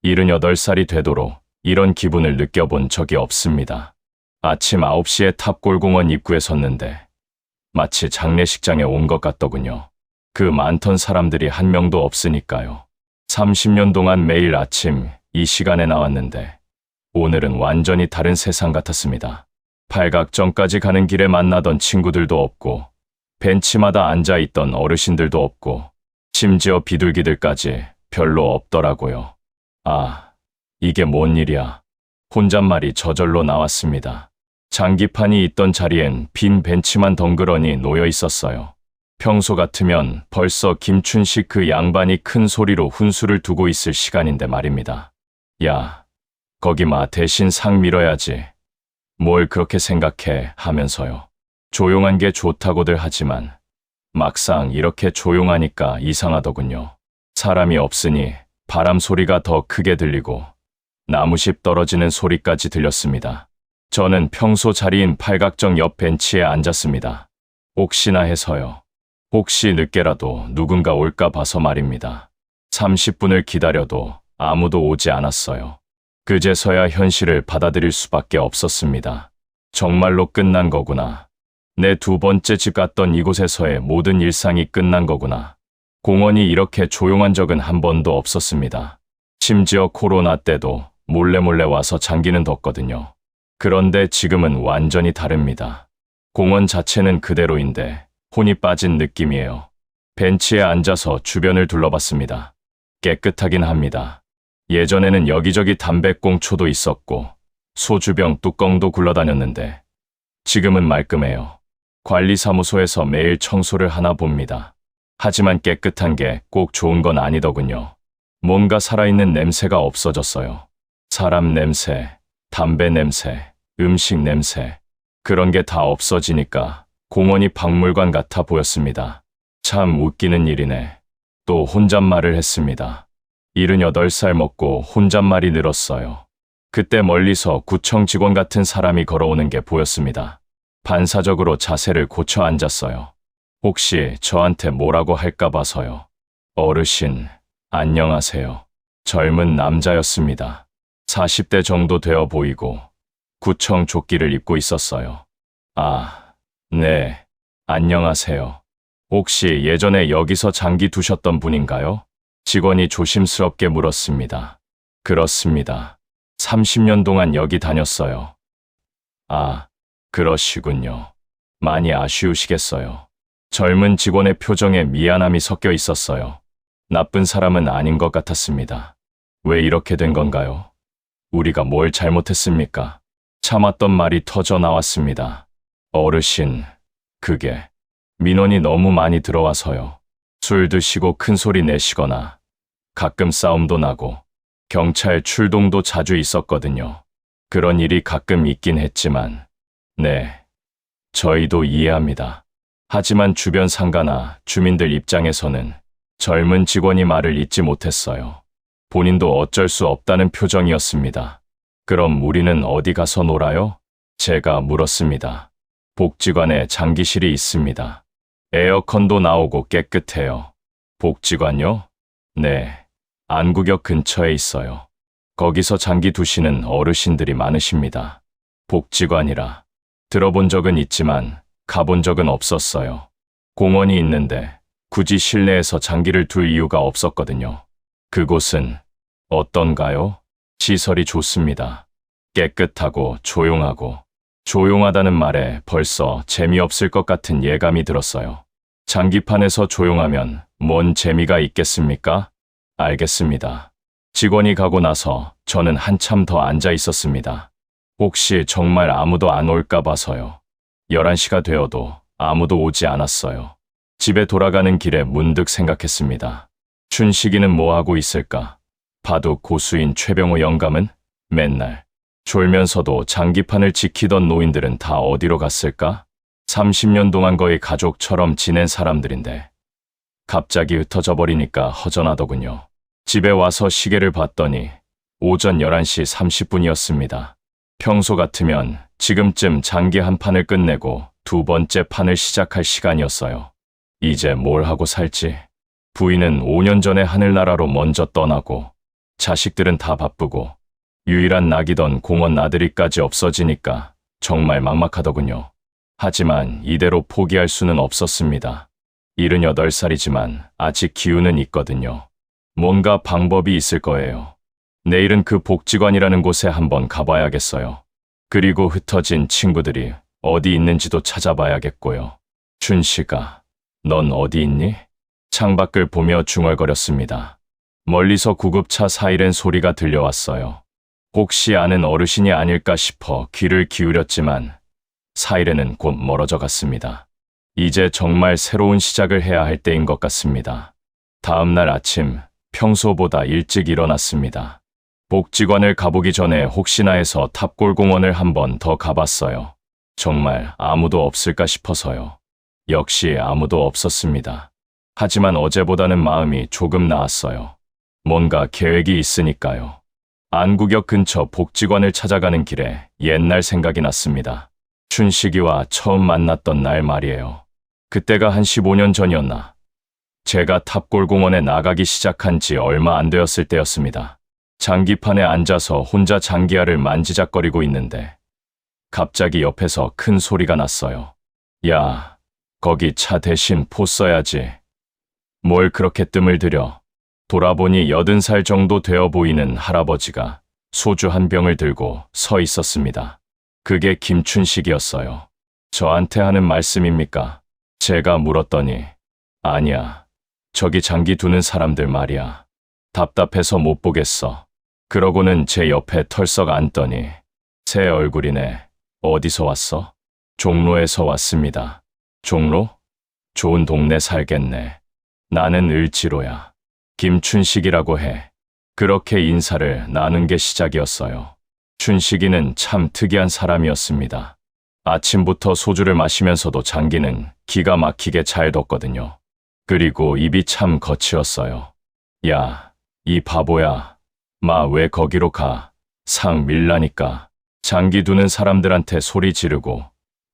78살이 되도록 이런 기분을 느껴본 적이 없습니다. 아침 9시에 탑골공원 입구에 섰는데 마치 장례식장에 온 것 같더군요. 그 많던 사람들이 한 명도 없으니까요. 30년 동안 매일 아침 이 시간에 나왔는데 오늘은 완전히 다른 세상 같았습니다. 팔각정까지 가는 길에 만나던 친구들도 없고 벤치마다 앉아있던 어르신들도 없고 심지어 비둘기들까지 별로 없더라고요. 아, 이게 뭔 일이야. 혼잣말이 저절로 나왔습니다. 장기판이 있던 자리엔 빈 벤치만 덩그러니 놓여 있었어요. 평소 같으면 벌써 김춘식 그 양반이 큰 소리로 훈수를 두고 있을 시간인데 말입니다. 야, 거기 대신 상 밀어야지. 뭘 그렇게 생각해 하면서요. 조용한 게 좋다고들 하지만 막상 이렇게 조용하니까 이상하더군요. 사람이 없으니 바람 소리가 더 크게 들리고 나무십 떨어지는 소리까지 들렸습니다. 저는 평소 자리인 팔각정 옆 벤치에 앉았습니다. 혹시나 해서요. 혹시 늦게라도 누군가 올까 봐서 말입니다. 30분을 기다려도 아무도 오지 않았어요. 그제서야 현실을 받아들일 수밖에 없었습니다. 정말로 끝난 거구나. 내 두 번째 집 갔던 이곳에서의 모든 일상이 끝난 거구나. 공원이 이렇게 조용한 적은 한 번도 없었습니다. 심지어 코로나 때도 몰래 와서 장기는 뒀거든요. 그런데 지금은 완전히 다릅니다. 공원 자체는 그대로인데 혼이 빠진 느낌이에요. 벤치에 앉아서 주변을 둘러봤습니다. 깨끗하긴 합니다. 예전에는 여기저기 담배꽁초도 있었고 소주병 뚜껑도 굴러다녔는데 지금은 말끔해요. 관리사무소에서 매일 청소를 하나 봅니다. 하지만 깨끗한 게 꼭 좋은 건 아니더군요. 뭔가 살아있는 냄새가 없어졌어요. 사람 냄새, 담배 냄새, 음식 냄새, 그런 게 다 없어지니까 공원이 박물관 같아 보였습니다. 참 웃기는 일이네. 또 혼잣말을 했습니다. 78살 먹고 혼잣말이 늘었어요. 그때 멀리서 구청 직원 같은 사람이 걸어오는 게 보였습니다. 반사적으로 자세를 고쳐 앉았어요. 혹시 저한테 뭐라고 할까 봐서요. 어르신, 안녕하세요. 젊은 남자였습니다. 40대 정도 되어 보이고 구청 조끼를 입고 있었어요. 아, 네, 안녕하세요. 혹시 예전에 여기서 장기 두셨던 분인가요? 직원이 조심스럽게 물었습니다. 그렇습니다. 30년 동안 여기 다녔어요. 아, 그러시군요. 많이 아쉬우시겠어요. 젊은 직원의 표정에 미안함이 섞여 있었어요. 나쁜 사람은 아닌 것 같았습니다. 왜 이렇게 된 건가요? 우리가 뭘 잘못했습니까? 참았던 말이 터져 나왔습니다. 어르신, 그게 민원이 너무 많이 들어와서요. 술 드시고 큰 소리 내시거나 가끔 싸움도 나고 경찰 출동도 자주 있었거든요. 그런 일이 가끔 있긴 했지만 네, 저희도 이해합니다. 하지만 주변 상가나 주민들 입장에서는 젊은 직원이 말을 잇지 못했어요. 본인도 어쩔 수 없다는 표정이었습니다. 그럼 우리는 어디 가서 놀아요? 제가 물었습니다. 복지관에 장기실이 있습니다. 에어컨도 나오고 깨끗해요. 복지관요? 네, 안구역 근처에 있어요. 거기서 장기 두시는 어르신들이 많으십니다. 복지관이라 들어본 적은 있지만 가본 적은 없었어요. 공원이 있는데 굳이 실내에서 장기를 둘 이유가 없었거든요. 그곳은 어떤가요? 시설이 좋습니다. 깨끗하고 조용하고 조용하다는 말에 벌써 재미없을 것 같은 예감이 들었어요. 장기판에서 조용하면 뭔 재미가 있겠습니까? 알겠습니다. 직원이 가고 나서 저는 한참 더 앉아 있었습니다. 혹시 정말 아무도 안 올까 봐서요. 11시가 되어도 아무도 오지 않았어요. 집에 돌아가는 길에 문득 생각했습니다. 춘식이는 뭐 하고 있을까? 바둑 고수인 최병호 영감은 맨날 졸면서도 장기판을 지키던 노인들은 다 어디로 갔을까? 30년 동안 거의 가족처럼 지낸 사람들인데 갑자기 흩어져 버리니까 허전하더군요. 집에 와서 시계를 봤더니 오전 11시 30분이었습니다. 평소 같으면 지금쯤 장기 한 판을 끝내고 두 번째 판을 시작할 시간이었어요. 이제 뭘 하고 살지? 부인은 5년 전에 하늘나라로 먼저 떠나고 자식들은 다 바쁘고 유일한 낙이던 공원 나들이까지 없어지니까 정말 막막하더군요. 하지만 이대로 포기할 수는 없었습니다. 78살이지만 아직 기운은 있거든요. 뭔가 방법이 있을 거예요. 내일은 그 복지관이라는 곳에 한번 가봐야겠어요. 그리고 흩어진 친구들이 어디 있는지도 찾아봐야겠고요. 춘식아, 넌 어디 있니? 창밖을 보며 중얼거렸습니다. 멀리서 구급차 사이렌 소리가 들려왔어요. 혹시 아는 어르신이 아닐까 싶어 귀를 기울였지만 사이렌은 곧 멀어져 갔습니다. 이제 정말 새로운 시작을 해야 할 때인 것 같습니다. 다음 날 아침 평소보다 일찍 일어났습니다. 복지관을 가보기 전에 혹시나 해서 탑골공원을 한 번 더 가봤어요. 정말 아무도 없을까 싶어서요. 역시 아무도 없었습니다. 하지만 어제보다는 마음이 조금 나았어요. 뭔가 계획이 있으니까요. 안구역 근처 복지관을 찾아가는 길에 옛날 생각이 났습니다. 춘식이와 처음 만났던 날 말이에요. 그때가 한 15년 전이었나. 제가 탑골공원에 나가기 시작한 지 얼마 안 되었을 때였습니다. 장기판에 앉아서 혼자 장기알을 만지작거리고 있는데 갑자기 옆에서 큰 소리가 났어요. 야, 거기 차 대신 포 써야지. 뭘 그렇게 뜸을 들여. 돌아보니 80살 정도 되어 보이는 할아버지가 소주 한 병을 들고 서 있었습니다. 그게 김춘식이었어요. 저한테 하는 말씀입니까? 제가 물었더니 아니야. 저기 장기 두는 사람들 말이야. 답답해서 못 보겠어. 그러고는 제 옆에 털썩 앉더니 새 얼굴이네. 어디서 왔어? 종로에서 왔습니다. 종로? 좋은 동네 살겠네. 나는 을지로야. 김춘식이라고 해. 그렇게 인사를 나눈 게 시작이었어요. 춘식이는 참 특이한 사람이었습니다. 아침부터 소주를 마시면서도 장기는 기가 막히게 잘 뒀거든요. 그리고 입이 참 거칠었어요. 야, 이 바보야. 마 왜 거기로 가. 상 밀라니까. 장기 두는 사람들한테 소리 지르고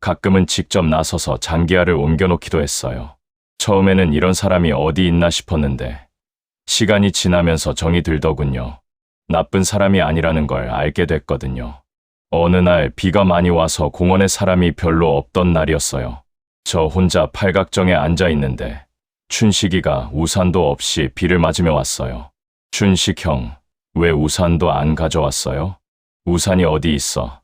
가끔은 직접 나서서 장기알을 옮겨놓기도 했어요. 처음에는 이런 사람이 어디 있나 싶었는데 시간이 지나면서 정이 들더군요. 나쁜 사람이 아니라는 걸 알게 됐거든요. 어느 날 비가 많이 와서 공원에 사람이 별로 없던 날이었어요. 저 혼자 팔각정에 앉아 있는데 춘식이가 우산도 없이 비를 맞으며 왔어요. 춘식 형, 왜 우산도 안 가져왔어요? 우산이 어디 있어?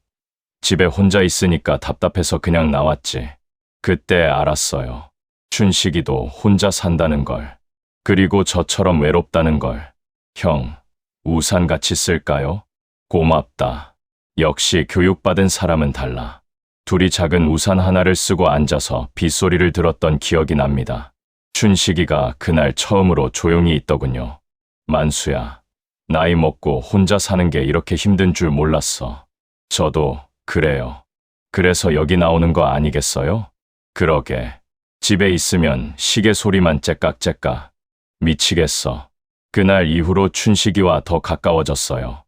집에 혼자 있으니까 답답해서 그냥 나왔지. 그때 알았어요. 춘식이도 혼자 산다는 걸. 그리고 저처럼 외롭다는 걸. 형, 우산 같이 쓸까요? 고맙다. 역시 교육받은 사람은 달라. 둘이 작은 우산 하나를 쓰고 앉아서 빗소리를 들었던 기억이 납니다. 춘식이가 그날 처음으로 조용히 있더군요. 만수야, 나이 먹고 혼자 사는 게 이렇게 힘든 줄 몰랐어. 저도 그래요. 그래서 여기 나오는 거 아니겠어요? 그러게. 집에 있으면 시계 소리만 째깍째깍. 미치겠어. 그날 이후로 춘식이와 더 가까워졌어요.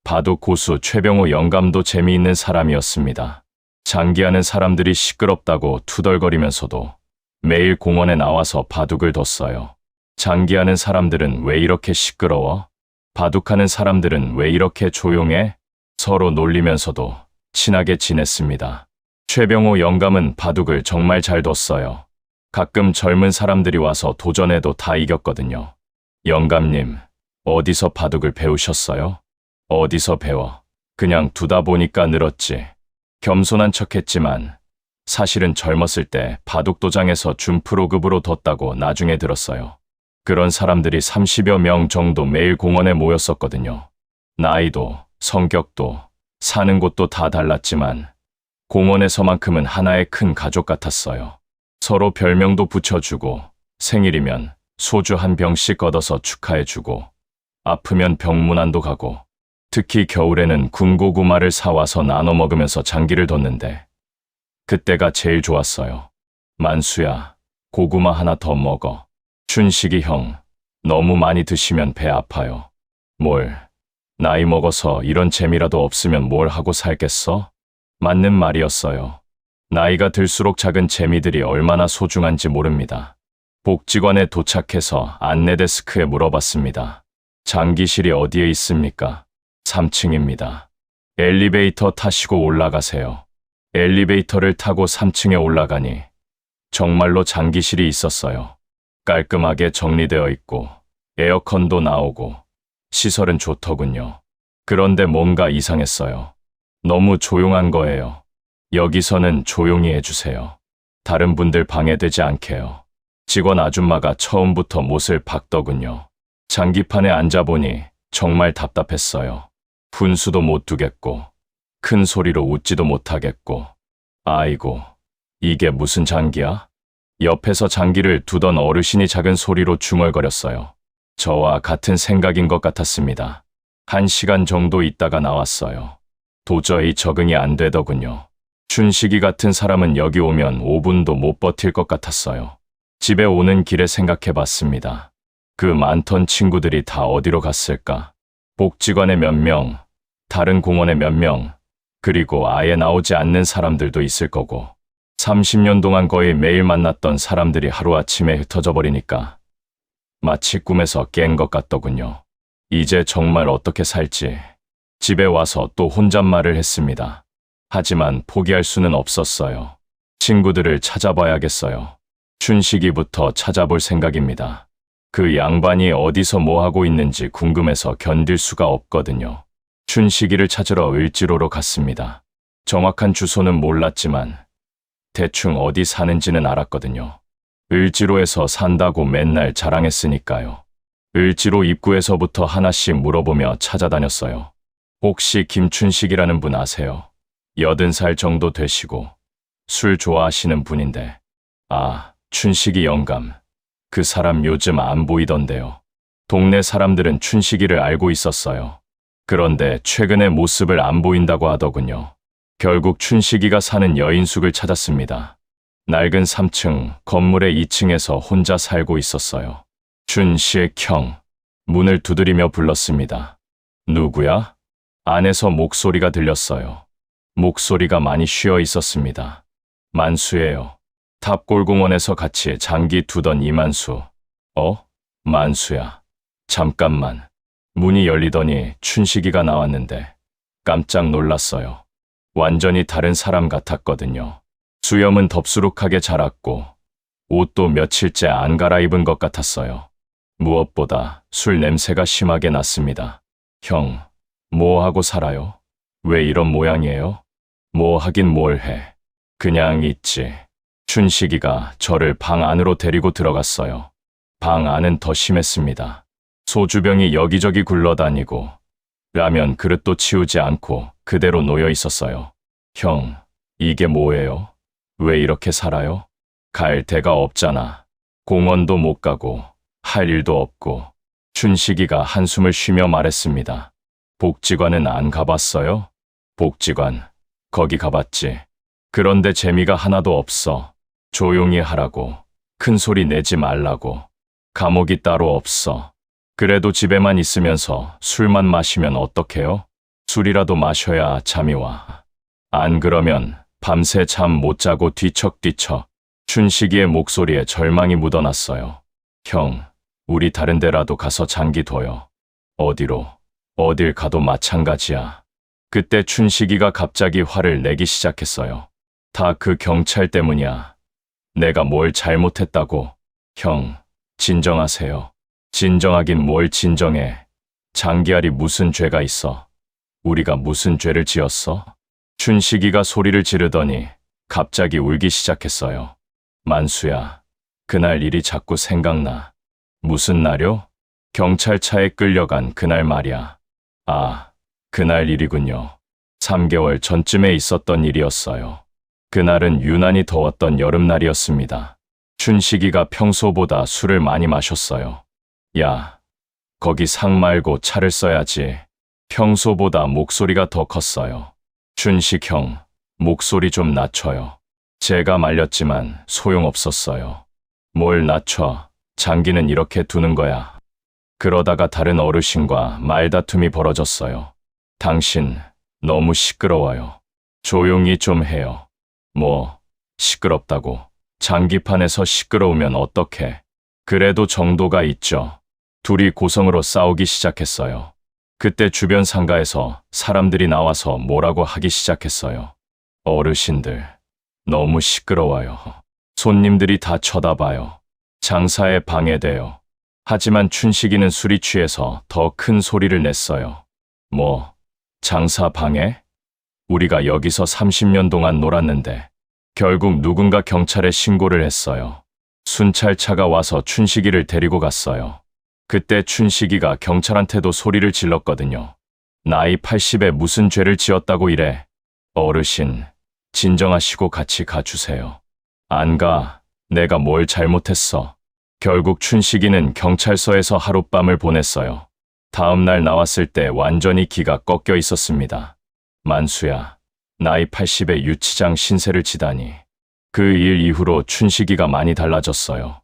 바둑 고수 최병호 영감도 재미있는 사람이었습니다. 장기하는 사람들이 시끄럽다고 투덜거리면서도 매일 공원에 나와서 바둑을 뒀어요. 장기하는 사람들은 왜 이렇게 시끄러워? 바둑하는 사람들은 왜 이렇게 조용해? 서로 놀리면서도 친하게 지냈습니다. 최병호 영감은 바둑을 정말 잘 뒀어요. 가끔 젊은 사람들이 와서 도전해도 다 이겼거든요. 영감님, 어디서 바둑을 배우셨어요? 어디서 배워? 그냥 두다 보니까 늘었지. 겸손한 척했지만 사실은 젊었을 때 바둑도장에서 준프로급으로 뒀다고 나중에 들었어요. 그런 사람들이 30여 명 정도 매일 공원에 모였었거든요. 나이도, 성격도, 사는 곳도 다 달랐지만 공원에서만큼은 하나의 큰 가족 같았어요. 서로 별명도 붙여주고 생일이면 소주 한 병씩 걷어서 축하해주고 아프면 병문안도 가고 특히 겨울에는 군고구마를 사와서 나눠 먹으면서 장기를 뒀는데 그때가 제일 좋았어요. 만수야, 고구마 하나 더 먹어. 춘식이 형, 너무 많이 드시면 배 아파요. 뭘, 나이 먹어서 이런 재미라도 없으면 뭘 하고 살겠어? 맞는 말이었어요. 나이가 들수록 작은 재미들이 얼마나 소중한지 모릅니다. 복지관에 도착해서 안내 데스크에 물어봤습니다. 장기실이 어디에 있습니까? 3층입니다. 엘리베이터 타시고 올라가세요. 엘리베이터를 타고 3층에 올라가니 정말로 장기실이 있었어요. 깔끔하게 정리되어 있고 에어컨도 나오고 시설은 좋더군요. 그런데 뭔가 이상했어요. 너무 조용한 거예요. 여기서는 조용히 해주세요. 다른 분들 방해되지 않게요. 직원 아줌마가 처음부터 못을 박더군요. 장기판에 앉아보니 정말 답답했어요. 분수도 못 두겠고 큰 소리로 웃지도 못하겠고 아이고 이게 무슨 장기야? 옆에서 장기를 두던 어르신이 작은 소리로 중얼거렸어요. 저와 같은 생각인 것 같았습니다. 1시간 정도 있다가 나왔어요. 도저히 적응이 안 되더군요. 춘식이 같은 사람은 여기 오면 5분도 못 버틸 것 같았어요. 집에 오는 길에 생각해봤습니다. 그 많던 친구들이 다 어디로 갔을까? 복지관에 몇 명, 다른 공원에 몇 명, 그리고 아예 나오지 않는 사람들도 있을 거고 30년 동안 거의 매일 만났던 사람들이 하루아침에 흩어져 버리니까 마치 꿈에서 깬 것 같더군요. 이제 정말 어떻게 살지. 집에 와서 또 혼잣말을 했습니다. 하지만 포기할 수는 없었어요. 친구들을 찾아봐야겠어요. 춘식이부터 찾아볼 생각입니다. 그 양반이 어디서 뭐하고 있는지 궁금해서 견딜 수가 없거든요. 춘식이를 찾으러 을지로로 갔습니다. 정확한 주소는 몰랐지만 대충 어디 사는지는 알았거든요. 을지로에서 산다고 맨날 자랑했으니까요. 을지로 입구에서부터 하나씩 물어보며 찾아다녔어요. 혹시 김춘식이라는 분 아세요? 80살 정도 되시고 술 좋아하시는 분인데 아, 춘식이 영감. 그 사람 요즘 안 보이던데요. 동네 사람들은 춘식이를 알고 있었어요. 그런데 최근에 모습을 안 보인다고 하더군요. 결국 춘식이가 사는 여인숙을 찾았습니다. 낡은 3층, 건물의 2층에서 혼자 살고 있었어요. 춘식 형, 문을 두드리며 불렀습니다. 누구야? 안에서 목소리가 들렸어요. 목소리가 많이 쉬어 있었습니다. 만수예요. 탑골공원에서 같이 장기 두던 이만수. 만수야. 잠깐만. 문이 열리더니 춘식이가 나왔는데 깜짝 놀랐어요. 완전히 다른 사람 같았거든요. 수염은 덥수룩하게 자랐고 옷도 며칠째 안 갈아입은 것 같았어요. 무엇보다 술 냄새가 심하게 났습니다. 형, 뭐 하고 살아요? 왜 이런 모양이에요? 뭐 하긴 뭘 해. 그냥 있지. 춘식이가 저를 방 안으로 데리고 들어갔어요. 방 안은 더 심했습니다. 소주병이 여기저기 굴러다니고 라면 그릇도 치우지 않고 그대로 놓여 있었어요. 형, 이게 뭐예요? 왜 이렇게 살아요? 갈 데가 없잖아. 공원도 못 가고 할 일도 없고. 춘식이가 한숨을 쉬며 말했습니다. 복지관은 안 가봤어요? 복지관, 거기 가봤지. 그런데 재미가 하나도 없어. 조용히 하라고, 큰 소리 내지 말라고. 감옥이 따로 없어. 그래도 집에만 있으면서 술만 마시면 어떡해요? 술이라도 마셔야 잠이 와. 안 그러면 밤새 잠 못 자고 뒤척뒤척. 춘식이의 목소리에 절망이 묻어났어요. 형, 우리 다른 데라도 가서 장기 둬요. 어디로? 어딜 가도 마찬가지야. 그때 춘식이가 갑자기 화를 내기 시작했어요. 다 그 경찰 때문이야. 내가 뭘 잘못했다고. 형, 진정하세요. 진정하긴 뭘 진정해. 장기알이 무슨 죄가 있어. 우리가 무슨 죄를 지었어? 춘식이가 소리를 지르더니 갑자기 울기 시작했어요. 만수야, 그날 일이 자꾸 생각나. 무슨 날요? 경찰차에 끌려간 그날 말이야. 아, 그날 일이군요. 3개월 전쯤에 있었던 일이었어요. 그날은 유난히 더웠던 여름날이었습니다. 춘식이가 평소보다 술을 많이 마셨어요. 야, 거기 상 말고 차를 써야지. 평소보다 목소리가 더 컸어요. 춘식 형, 목소리 좀 낮춰요. 제가 말렸지만 소용없었어요. 뭘 낮춰, 장기는 이렇게 두는 거야. 그러다가 다른 어르신과 말다툼이 벌어졌어요. 당신, 너무 시끄러워요. 조용히 좀 해요. 뭐, 시끄럽다고. 장기판에서 시끄러우면 어떡해. 그래도 정도가 있죠. 둘이 고성으로 싸우기 시작했어요. 그때 주변 상가에서 사람들이 나와서 뭐라고 하기 시작했어요. 어르신들, 너무 시끄러워요. 손님들이 다 쳐다봐요. 장사에 방해돼요. 하지만 춘식이는 술이 취해서 더 큰 소리를 냈어요. 뭐, 장사 방해? 우리가 여기서 30년 동안 놀았는데 결국 누군가 경찰에 신고를 했어요. 순찰차가 와서 춘식이를 데리고 갔어요. 그때 춘식이가 경찰한테도 소리를 질렀거든요. 나이 80에 무슨 죄를 지었다고 이래. 어르신, 진정하시고 같이 가주세요. 안 가. 내가 뭘 잘못했어. 결국 춘식이는 경찰서에서 하룻밤을 보냈어요. 다음 날 나왔을 때 완전히 기가 꺾여 있었습니다. 만수야, 나이 80에 유치장 신세를 지다니. 그 일 이후로 춘식이가 많이 달라졌어요.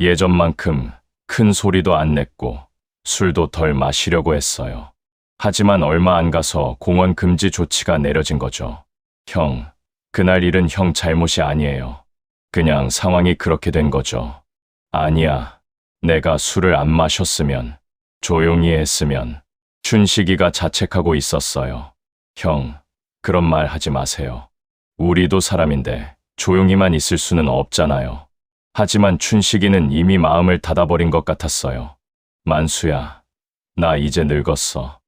예전만큼 큰 소리도 안 냈고 술도 덜 마시려고 했어요. 하지만 얼마 안 가서 공원 금지 조치가 내려진 거죠. 형, 그날 일은 형 잘못이 아니에요. 그냥 상황이 그렇게 된 거죠. 아니야, 내가 술을 안 마셨으면, 조용히 했으면 춘식이가 자책하고 있었어요. 형, 그런 말 하지 마세요. 우리도 사람인데 조용히만 있을 수는 없잖아요. 하지만 춘식이는 이미 마음을 닫아버린 것 같았어요. 만수야, 나 이제 늙었어.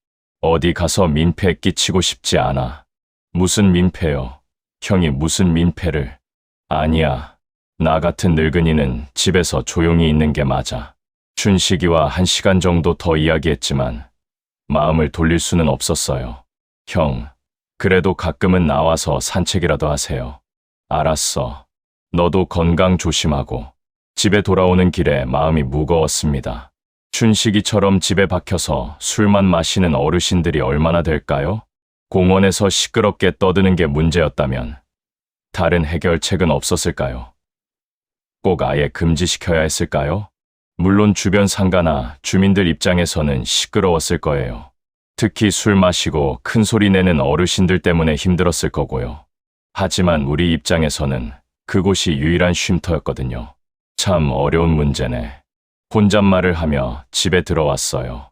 어디 가서 민폐 끼치고 싶지 않아. 무슨 민폐요? 형이 무슨 민폐를? 아니야. 나 같은 늙은이는 집에서 조용히 있는 게 맞아. 춘식이와 1시간 정도 더 이야기했지만 마음을 돌릴 수는 없었어요. 형, 그래도 가끔은 나와서 산책이라도 하세요. 알았어. 너도 건강 조심하고. 집에 돌아오는 길에 마음이 무거웠습니다. 춘식이처럼 집에 박혀서 술만 마시는 어르신들이 얼마나 될까요? 공원에서 시끄럽게 떠드는 게 문제였다면 다른 해결책은 없었을까요? 꼭 아예 금지시켜야 했을까요? 물론 주변 상가나 주민들 입장에서는 시끄러웠을 거예요. 특히 술 마시고 큰 소리 내는 어르신들 때문에 힘들었을 거고요. 하지만 우리 입장에서는 그곳이 유일한 쉼터였거든요. 참 어려운 문제네. 혼잣말을 하며 집에 들어왔어요.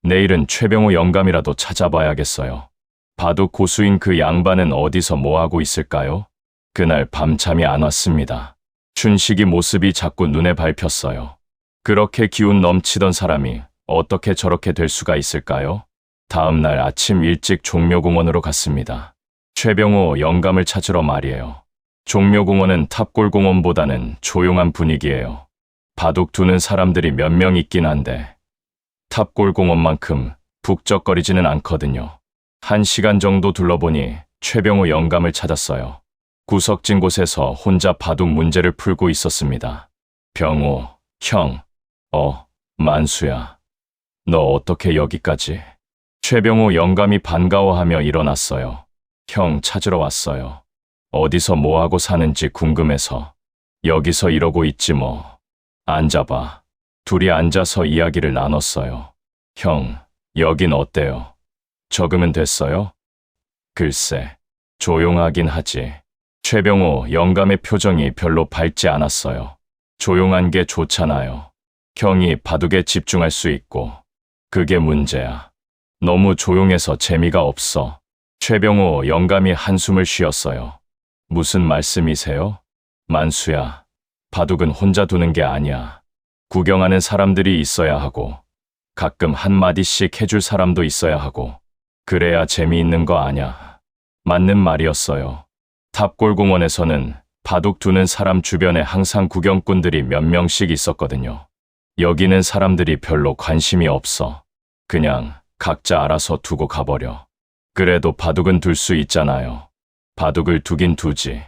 내일은 최병호 영감이라도 찾아봐야겠어요. 바둑 고수인 그 양반은 어디서 뭐하고 있을까요? 그날 밤잠이 안 왔습니다. 춘식이 모습이 자꾸 눈에 밟혔어요. 그렇게 기운 넘치던 사람이 어떻게 저렇게 될 수가 있을까요? 다음 날 아침 일찍 종묘공원으로 갔습니다. 최병호 영감을 찾으러 말이에요. 종묘공원은 탑골공원보다는 조용한 분위기예요. 바둑 두는 사람들이 몇 명 있긴 한데 탑골공원만큼 북적거리지는 않거든요. 1시간 정도 둘러보니 최병호 영감을 찾았어요. 구석진 곳에서 혼자 바둑 문제를 풀고 있었습니다. 병호, 형, 만수야. 너 어떻게 여기까지? 최병호 영감이 반가워하며 일어났어요. 형 찾으러 왔어요. 어디서 뭐하고 사는지 궁금해서. 여기서 이러고 있지 뭐. 앉아봐. 둘이 앉아서 이야기를 나눴어요. 형, 여긴 어때요? 적응은 됐어요? 글쎄, 조용하긴 하지. 최병호 영감의 표정이 별로 밝지 않았어요. 조용한 게 좋잖아요. 형이 바둑에 집중할 수 있고. 그게 문제야. 너무 조용해서 재미가 없어. 최병호 영감이 한숨을 쉬었어요. 무슨 말씀이세요? 만수야, 바둑은 혼자 두는 게 아니야. 구경하는 사람들이 있어야 하고, 가끔 한마디씩 해줄 사람도 있어야 하고, 그래야 재미있는 거 아냐. 맞는 말이었어요. 탑골공원에서는 바둑 두는 사람 주변에 항상 구경꾼들이 몇 명씩 있었거든요. 여기는 사람들이 별로 관심이 없어. 그냥 각자 알아서 두고 가버려. 그래도 바둑은 둘 수 있잖아요. 바둑을 두긴 두지.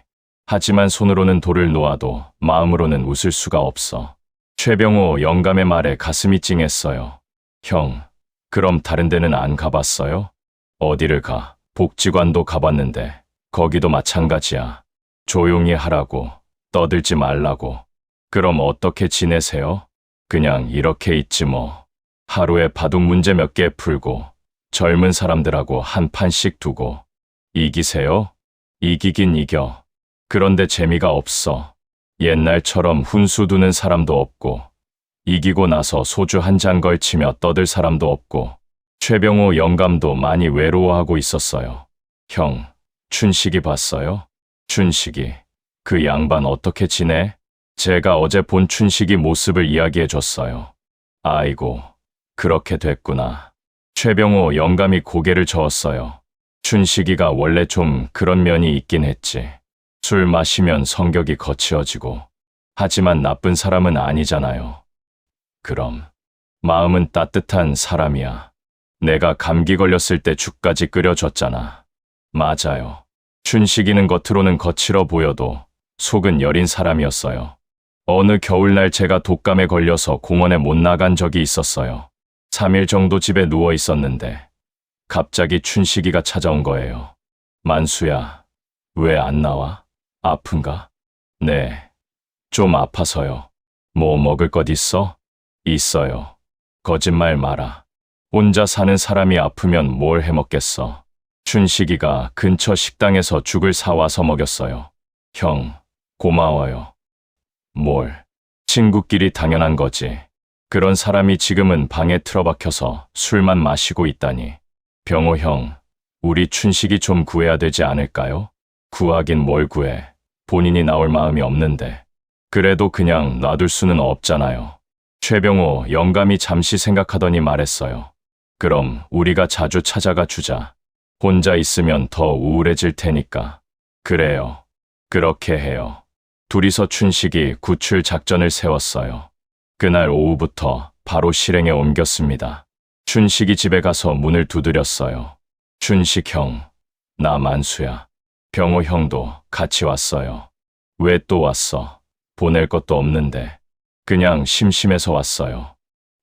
하지만 손으로는 돌을 놓아도 마음으로는 웃을 수가 없어. 최병호 영감의 말에 가슴이 찡했어요. 형, 그럼 다른 데는 안 가봤어요? 어디를 가? 복지관도 가봤는데 거기도 마찬가지야. 조용히 하라고, 떠들지 말라고. 그럼 어떻게 지내세요? 그냥 이렇게 있지 뭐. 하루에 바둑 문제 몇 개 풀고 젊은 사람들하고 한 판씩 두고. 이기세요? 이기긴 이겨. 그런데 재미가 없어. 옛날처럼 훈수 두는 사람도 없고. 이기고 나서 소주 한 잔 걸치며 떠들 사람도 없고 최병호 영감도 많이 외로워하고 있었어요. 형, 춘식이 봤어요? 춘식이. 그 양반 어떻게 지내? 제가 어제 본 춘식이 모습을 이야기해 줬어요. 아이고, 그렇게 됐구나. 최병호 영감이 고개를 저었어요. 춘식이가 원래 좀 그런 면이 있긴 했지. 술 마시면 성격이 거칠어지고. 하지만 나쁜 사람은 아니잖아요. 그럼 마음은 따뜻한 사람이야. 내가 감기 걸렸을 때 죽까지 끓여줬잖아. 맞아요. 춘식이는 겉으로는 거칠어 보여도 속은 여린 사람이었어요. 어느 겨울날 제가 독감에 걸려서 공원에 못 나간 적이 있었어요. 3일 정도 집에 누워 있었는데 갑자기 춘식이가 찾아온 거예요. 만수야, 왜 안 나와? 아픈가? 네, 좀 아파서요. 뭐 먹을 것 있어? 있어요. 거짓말 마라. 혼자 사는 사람이 아프면 뭘 해먹겠어. 춘식이가 근처 식당에서 죽을 사와서 먹였어요. 형, 고마워요. 뭘? 친구끼리 당연한 거지. 그런 사람이 지금은 방에 틀어박혀서 술만 마시고 있다니. 병호 형, 우리 춘식이 좀 구해야 되지 않을까요? 구하긴 뭘 구해. 본인이 나올 마음이 없는데. 그래도 그냥 놔둘 수는 없잖아요. 최병호 영감이 잠시 생각하더니 말했어요. 그럼 우리가 자주 찾아가 주자. 혼자 있으면 더 우울해질 테니까. 그래요. 그렇게 해요. 둘이서 춘식이 구출 작전을 세웠어요. 그날 오후부터 바로 실행에 옮겼습니다. 춘식이 집에 가서 문을 두드렸어요. 춘식 형, 나 만수야. 병호 형도 같이 왔어요. 왜 또 왔어? 보낼 것도 없는데. 그냥 심심해서 왔어요.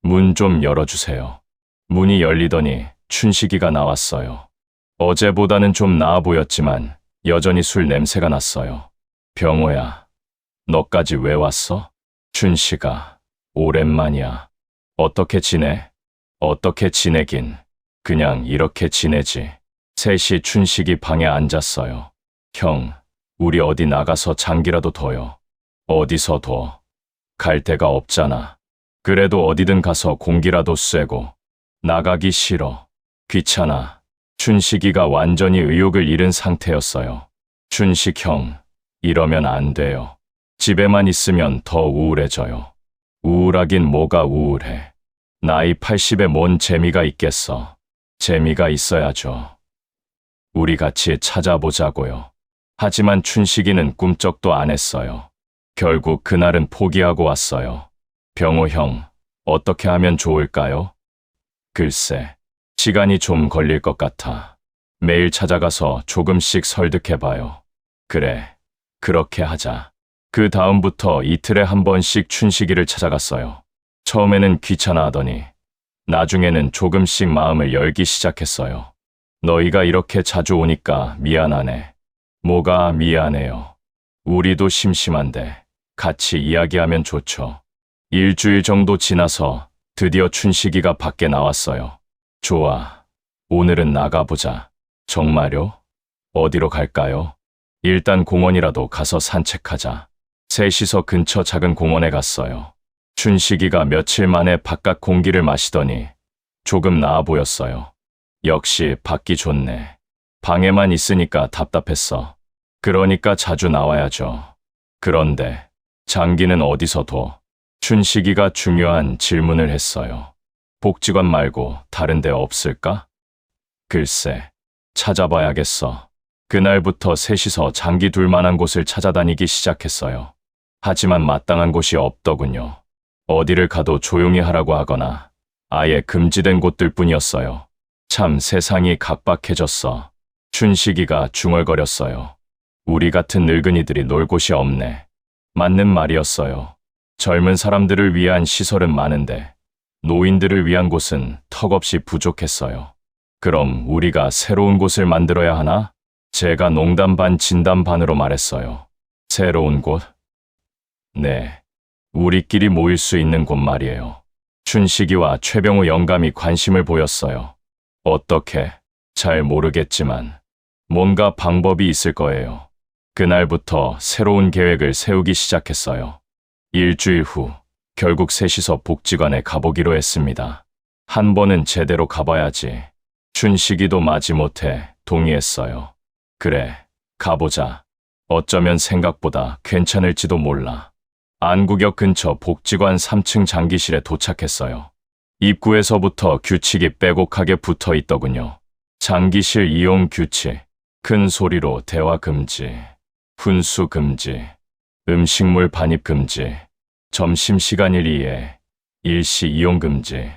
문 좀 열어주세요. 문이 열리더니 춘식이가 나왔어요. 어제보다는 좀 나아 보였지만 여전히 술 냄새가 났어요. 병호야, 너까지 왜 왔어? 춘식아, 오랜만이야. 어떻게 지내? 어떻게 지내긴. 그냥 이렇게 지내지. 셋이 춘식이 방에 앉았어요. 형, 우리 어디 나가서 장기라도 둬요. 어디서 둬? 갈 데가 없잖아. 그래도 어디든 가서 공기라도 쐬고. 나가기 싫어. 귀찮아. 춘식이가 완전히 의욕을 잃은 상태였어요. 춘식 형, 이러면 안 돼요. 집에만 있으면 더 우울해져요. 우울하긴 뭐가 우울해. 나이 80에 뭔 재미가 있겠어. 재미가 있어야죠. 우리 같이 찾아보자고요. 하지만 춘식이는 꿈쩍도 안 했어요. 결국 그날은 포기하고 왔어요. 병호 형, 어떻게 하면 좋을까요? 글쎄, 시간이 좀 걸릴 것 같아. 매일 찾아가서 조금씩 설득해봐요. 그래, 그렇게 하자. 그 다음부터 이틀에 한 번씩 춘식이를 찾아갔어요. 처음에는 귀찮아 하더니 나중에는 조금씩 마음을 열기 시작했어요. 너희가 이렇게 자주 오니까 미안하네. 뭐가 미안해요. 우리도 심심한데 같이 이야기하면 좋죠. 일주일 정도 지나서 드디어 춘식이가 밖에 나왔어요. 좋아. 오늘은 나가보자. 정말요? 어디로 갈까요? 일단 공원이라도 가서 산책하자. 셋이서 근처 작은 공원에 갔어요. 춘식이가 며칠 만에 바깥 공기를 마시더니 조금 나아 보였어요. 역시 밖이 좋네. 방에만 있으니까 답답했어. 그러니까 자주 나와야죠. 그런데 장기는 어디서 둬? 춘식이가 중요한 질문을 했어요. 복지관 말고 다른 데 없을까? 글쎄, 찾아봐야겠어. 그날부터 셋이서 장기 둘 만한 곳을 찾아다니기 시작했어요. 하지만 마땅한 곳이 없더군요. 어디를 가도 조용히 하라고 하거나 아예 금지된 곳들 뿐이었어요. 참 세상이 각박해졌어. 춘식이가 중얼거렸어요. 우리 같은 늙은이들이 놀 곳이 없네. 맞는 말이었어요. 젊은 사람들을 위한 시설은 많은데 노인들을 위한 곳은 턱없이 부족했어요. 그럼 우리가 새로운 곳을 만들어야 하나? 제가 농담 반 진담 반으로 말했어요. 새로운 곳? 네, 우리끼리 모일 수 있는 곳 말이에요. 춘식이와 최병호 영감이 관심을 보였어요. 어떻게? 잘 모르겠지만 뭔가 방법이 있을 거예요. 그날부터 새로운 계획을 세우기 시작했어요. 일주일 후 결국 셋이서 복지관에 가보기로 했습니다. 한 번은 제대로 가봐야지. 춘식이도 마지못해 동의했어요. 그래, 가보자. 어쩌면 생각보다 괜찮을지도 몰라. 안국역 근처 복지관 3층 장기실에 도착했어요. 입구에서부터 규칙이 빼곡하게 붙어 있더군요. 장기실 이용 규칙, 큰 소리로 대화 금지, 훈수 금지, 음식물 반입 금지, 점심시간 이외에 일시 이용 금지,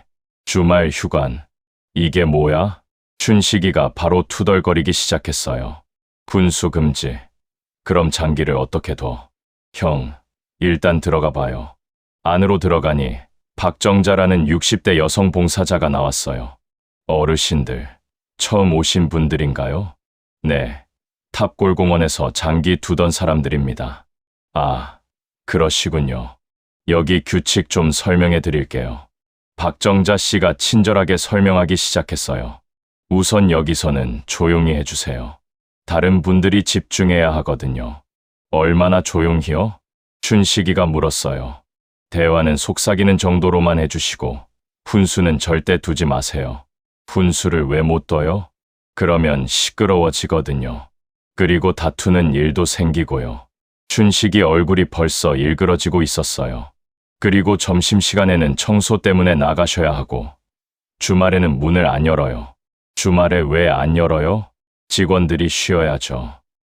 주말 휴관. 이게 뭐야? 춘식이가 바로 투덜거리기 시작했어요. 분수 금지. 그럼 장기를 어떻게 둬? 형, 일단 들어가 봐요. 안으로 들어가니 박정자라는 60대 여성 봉사자가 나왔어요. 어르신들, 처음 오신 분들인가요? 네, 탑골공원에서 장기 두던 사람들입니다. 아, 그러시군요. 여기 규칙 좀 설명해 드릴게요. 박정자 씨가 친절하게 설명하기 시작했어요. 우선 여기서는 조용히 해주세요. 다른 분들이 집중해야 하거든요. 얼마나 조용히요? 춘식이가 물었어요. 대화는 속삭이는 정도로만 해주시고 훈수는 절대 두지 마세요. 훈수를 왜 못 둬요? 그러면 시끄러워지거든요. 그리고 다투는 일도 생기고요. 춘식이 얼굴이 벌써 일그러지고 있었어요. 그리고 점심시간에는 청소 때문에 나가셔야 하고 주말에는 문을 안 열어요. 주말에 왜 안 열어요? 직원들이 쉬어야죠.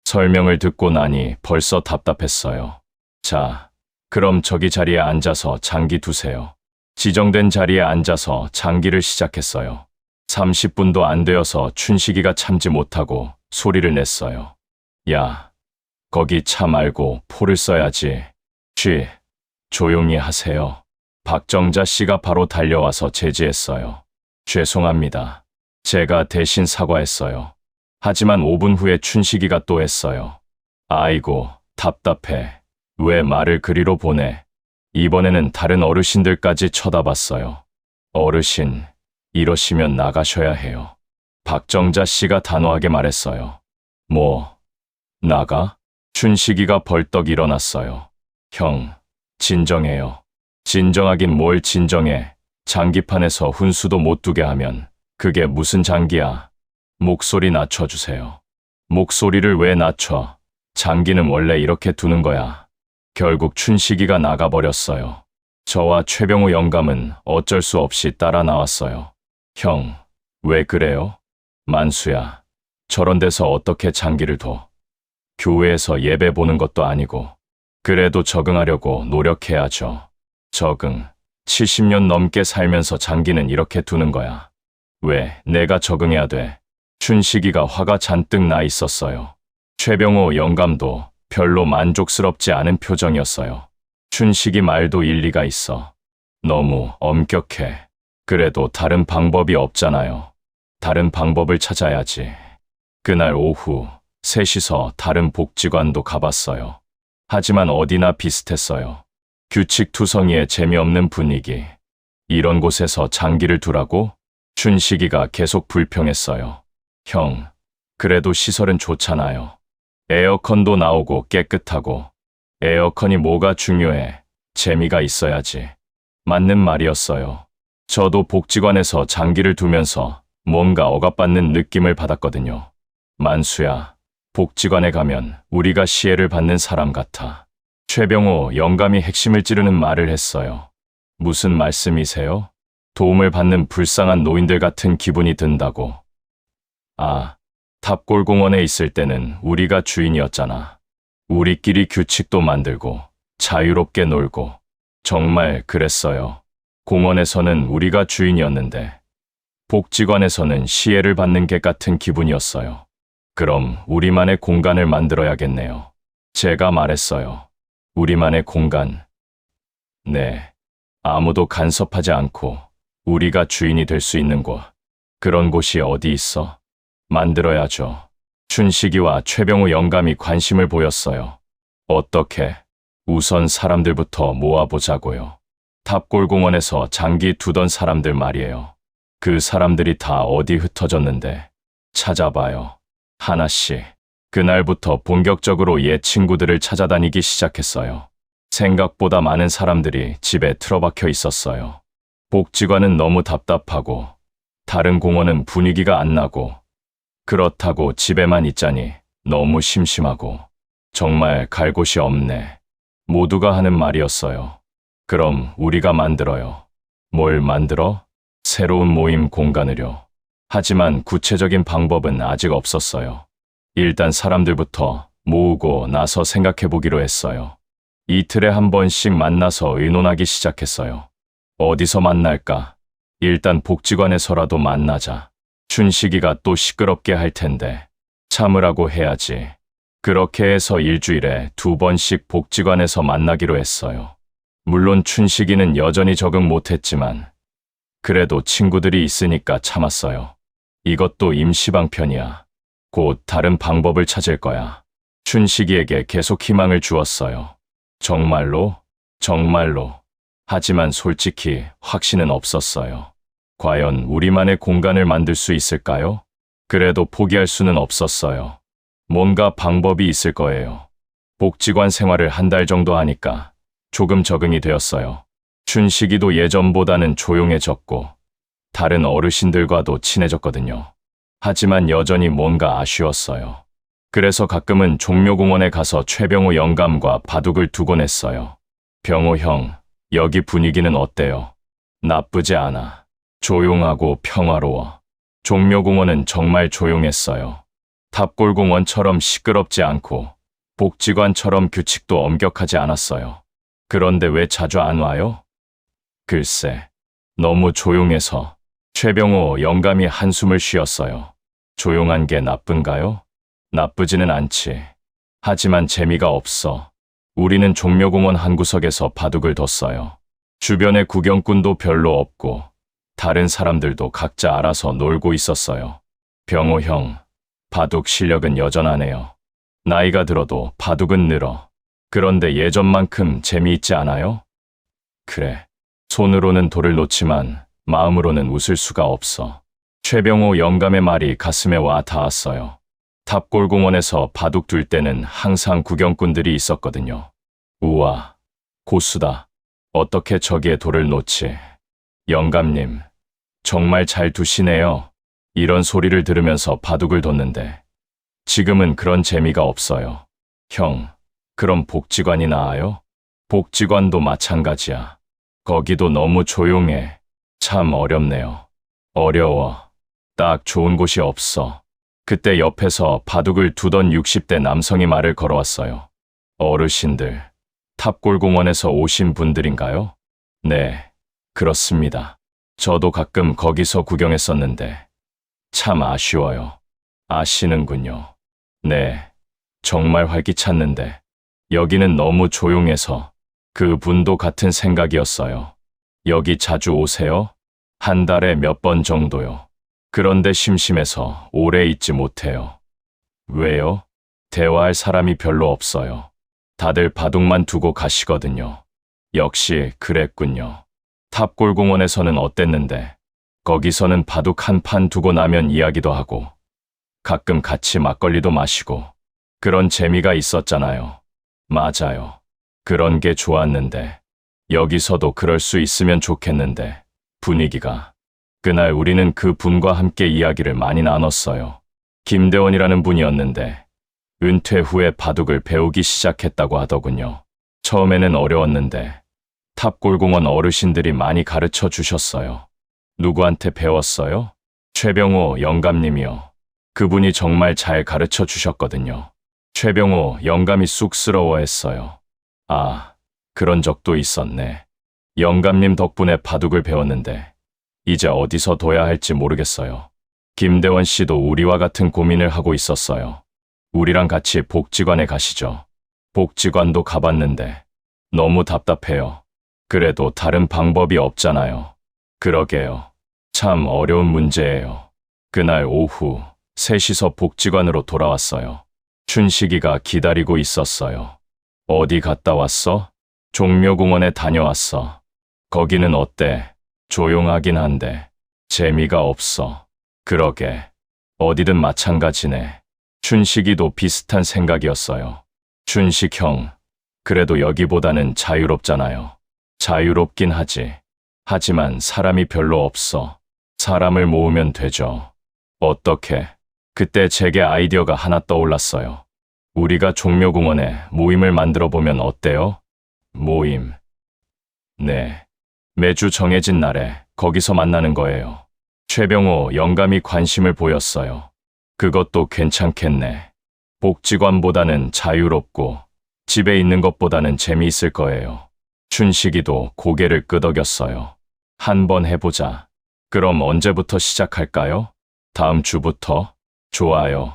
설명을 듣고 나니 벌써 답답했어요. 자, 그럼 저기 자리에 앉아서 장기 두세요. 지정된 자리에 앉아서 장기를 시작했어요. 30분도 안 되어서 춘식이가 참지 못하고 소리를 냈어요. 야, 거기 차 말고 포를 써야지. 쉬, 조용히 하세요. 박정자 씨가 바로 달려와서 제지했어요. 죄송합니다. 제가 대신 사과했어요. 하지만 5분 후에 춘식이가 또 했어요. 아이고, 답답해. 왜 말을 그리로 보내? 이번에는 다른 어르신들까지 쳐다봤어요. 어르신, 이러시면 나가셔야 해요. 박정자 씨가 단호하게 말했어요. 뭐, 나가? 춘식이가 벌떡 일어났어요. 형, 진정해요. 진정하긴 뭘 진정해. 장기판에서 훈수도 못 두게 하면 그게 무슨 장기야. 목소리 낮춰주세요. 목소리를 왜 낮춰? 장기는 원래 이렇게 두는 거야. 결국 춘식이가 나가버렸어요. 저와 최병호 영감은 어쩔 수 없이 따라 나왔어요. 형, 왜 그래요? 만수야, 저런 데서 어떻게 장기를 둬? 교회에서 예배 보는 것도 아니고. 그래도 적응하려고 노력해야죠. 적응. 70년 넘게 살면서 장기는 이렇게 두는 거야. 왜 내가 적응해야 돼? 춘식이가 화가 잔뜩 나 있었어요. 최병호 영감도 별로 만족스럽지 않은 표정이었어요. 춘식이 말도 일리가 있어. 너무 엄격해. 그래도 다른 방법이 없잖아요. 다른 방법을 찾아야지. 그날 오후 셋이서 다른 복지관도 가봤어요. 하지만 어디나 비슷했어요. 규칙투성이의 재미없는 분위기. 이런 곳에서 장기를 두라고? 춘식이가 계속 불평했어요. 형, 그래도 시설은 좋잖아요. 에어컨도 나오고 깨끗하고. 에어컨이 뭐가 중요해. 재미가 있어야지. 맞는 말이었어요. 저도 복지관에서 장기를 두면서 뭔가 억압받는 느낌을 받았거든요. 만수야, 복지관에 가면 우리가 시혜를 받는 사람 같아. 최병호 영감이 핵심을 찌르는 말을 했어요. 무슨 말씀이세요? 도움을 받는 불쌍한 노인들 같은 기분이 든다고. 아, 탑골공원에 있을 때는 우리가 주인이었잖아. 우리끼리 규칙도 만들고 자유롭게 놀고. 정말 그랬어요. 공원에서는 우리가 주인이었는데 복지관에서는 시혜를 받는 개 같은 기분이었어요. 그럼 우리만의 공간을 만들어야겠네요. 제가 말했어요. 우리만의 공간. 네, 아무도 간섭하지 않고 우리가 주인이 될 수 있는 곳. 그런 곳이 어디 있어? 만들어야죠. 춘식이와 최병우 영감이 관심을 보였어요. 어떻게? 우선 사람들부터 모아보자고요. 탑골공원에서 장기 두던 사람들 말이에요. 그 사람들이 다 어디 흩어졌는데. 찾아봐요. 하나씩. 그날부터 본격적으로 옛 친구들을 찾아다니기 시작했어요. 생각보다 많은 사람들이 집에 틀어박혀 있었어요. 복지관은 너무 답답하고 다른 공원은 분위기가 안 나고 그렇다고 집에만 있자니 너무 심심하고 정말 갈 곳이 없네. 모두가 하는 말이었어요. 그럼 우리가 만들어요. 뭘 만들어? 새로운 모임 공간을요. 하지만 구체적인 방법은 아직 없었어요. 일단 사람들부터 모으고 나서 생각해 보기로 했어요. 이틀에 한 번씩 만나서 의논하기 시작했어요. 어디서 만날까? 일단 복지관에서라도 만나자. 춘식이가 또 시끄럽게 할 텐데 참으라고 해야지. 그렇게 해서 일주일에 2번씩 복지관에서 만나기로 했어요. 물론 춘식이는 여전히 적응 못했지만 그래도 친구들이 있으니까 참았어요. 이것도 임시방편이야. 곧 다른 방법을 찾을 거야. 춘식이에게 계속 희망을 주었어요. 정말로? 정말로. 하지만 솔직히 확신은 없었어요. 과연 우리만의 공간을 만들 수 있을까요? 그래도 포기할 수는 없었어요. 뭔가 방법이 있을 거예요. 복지관 생활을 1달 정도 하니까 조금 적응이 되었어요. 춘식이도 예전보다는 조용해졌고 다른 어르신들과도 친해졌거든요. 하지만 여전히 뭔가 아쉬웠어요. 그래서 가끔은 종묘공원에 가서 최병호 영감과 바둑을 두곤 했어요. 병호 형, 여기 분위기는 어때요? 나쁘지 않아. 조용하고 평화로워. 종묘공원은 정말 조용했어요. 탑골공원처럼 시끄럽지 않고 복지관처럼 규칙도 엄격하지 않았어요. 그런데 왜 자주 안 와요? 글쎄, 너무 조용해서. 최병호 영감이 한숨을 쉬었어요. 조용한 게 나쁜가요? 나쁘지는 않지. 하지만 재미가 없어. 우리는 종묘공원 한 구석에서 바둑을 뒀어요. 주변에 구경꾼도 별로 없고 다른 사람들도 각자 알아서 놀고 있었어요. 병호 형, 바둑 실력은 여전하네요. 나이가 들어도 바둑은 늘어. 그런데 예전만큼 재미있지 않아요? 그래. 손으로는 돌을 놓지만 마음으로는 웃을 수가 없어. 최병호 영감의 말이 가슴에 와 닿았어요. 탑골공원에서 바둑 둘 때는 항상 구경꾼들이 있었거든요. 우와, 고수다. 어떻게 저기에 돌을 놓지? 영감님, 정말 잘 두시네요. 이런 소리를 들으면서 바둑을 뒀는데 지금은 그런 재미가 없어요. 형, 그럼 복지관이 나아요? 복지관도 마찬가지야. 거기도 너무 조용해. 참 어렵네요. 어려워. 딱 좋은 곳이 없어. 그때 옆에서 바둑을 두던 60대 남성이 말을 걸어왔어요. 어르신들, 탑골공원에서 오신 분들인가요? 네, 그렇습니다. 저도 가끔 거기서 구경했었는데 참 아쉬워요. 아시는군요. 네, 정말 활기찼는데 여기는 너무 조용해서 그분도 같은 생각이었어요. 여기 자주 오세요? 1달에 몇 번 정도요. 그런데 심심해서 오래 있지 못해요. 왜요? 대화할 사람이 별로 없어요. 다들 바둑만 두고 가시거든요. 역시 그랬군요. 탑골공원에서는 어땠는데 거기서는 바둑 한 판 두고 나면 이야기도 하고 가끔 같이 막걸리도 마시고 그런 재미가 있었잖아요. 맞아요. 그런 게 좋았는데 여기서도 그럴 수 있으면 좋겠는데 분위기가. 그날 우리는 그 분과 함께 이야기를 많이 나눴어요. 김대원이라는 분이었는데 은퇴 후에 바둑을 배우기 시작했다고 하더군요. 처음에는 어려웠는데 탑골공원 어르신들이 많이 가르쳐 주셨어요. 누구한테 배웠어요? 최병호 영감님이요. 그분이 정말 잘 가르쳐 주셨거든요. 최병호 영감이 쑥스러워했어요. 아, 그런 적도 있었네. 영감님 덕분에 바둑을 배웠는데 이제 어디서 둬야 할지 모르겠어요. 김대원 씨도 우리와 같은 고민을 하고 있었어요. 우리랑 같이 복지관에 가시죠. 복지관도 가봤는데 너무 답답해요. 그래도 다른 방법이 없잖아요. 그러게요. 참 어려운 문제예요. 그날 오후 3시서 복지관으로 돌아왔어요. 춘식이가 기다리고 있었어요. 어디 갔다 왔어? 종묘공원에 다녀왔어. 거기는 어때? 조용하긴 한데 재미가 없어. 그러게. 어디든 마찬가지네. 춘식이도 비슷한 생각이었어요. 춘식 형, 그래도 여기보다는 자유롭잖아요. 자유롭긴 하지. 하지만 사람이 별로 없어. 사람을 모으면 되죠. 어떻게? 그때 제게 아이디어가 하나 떠올랐어요. 우리가 종묘공원에 모임을 만들어 보면 어때요? 모임. 네. 매주 정해진 날에 거기서 만나는 거예요. 최병호 영감이 관심을 보였어요. 그것도 괜찮겠네. 복지관보다는 자유롭고 집에 있는 것보다는 재미있을 거예요. 춘식이도 고개를 끄덕였어요. 한번 해보자. 그럼 언제부터 시작할까요? 다음 주부터? 좋아요.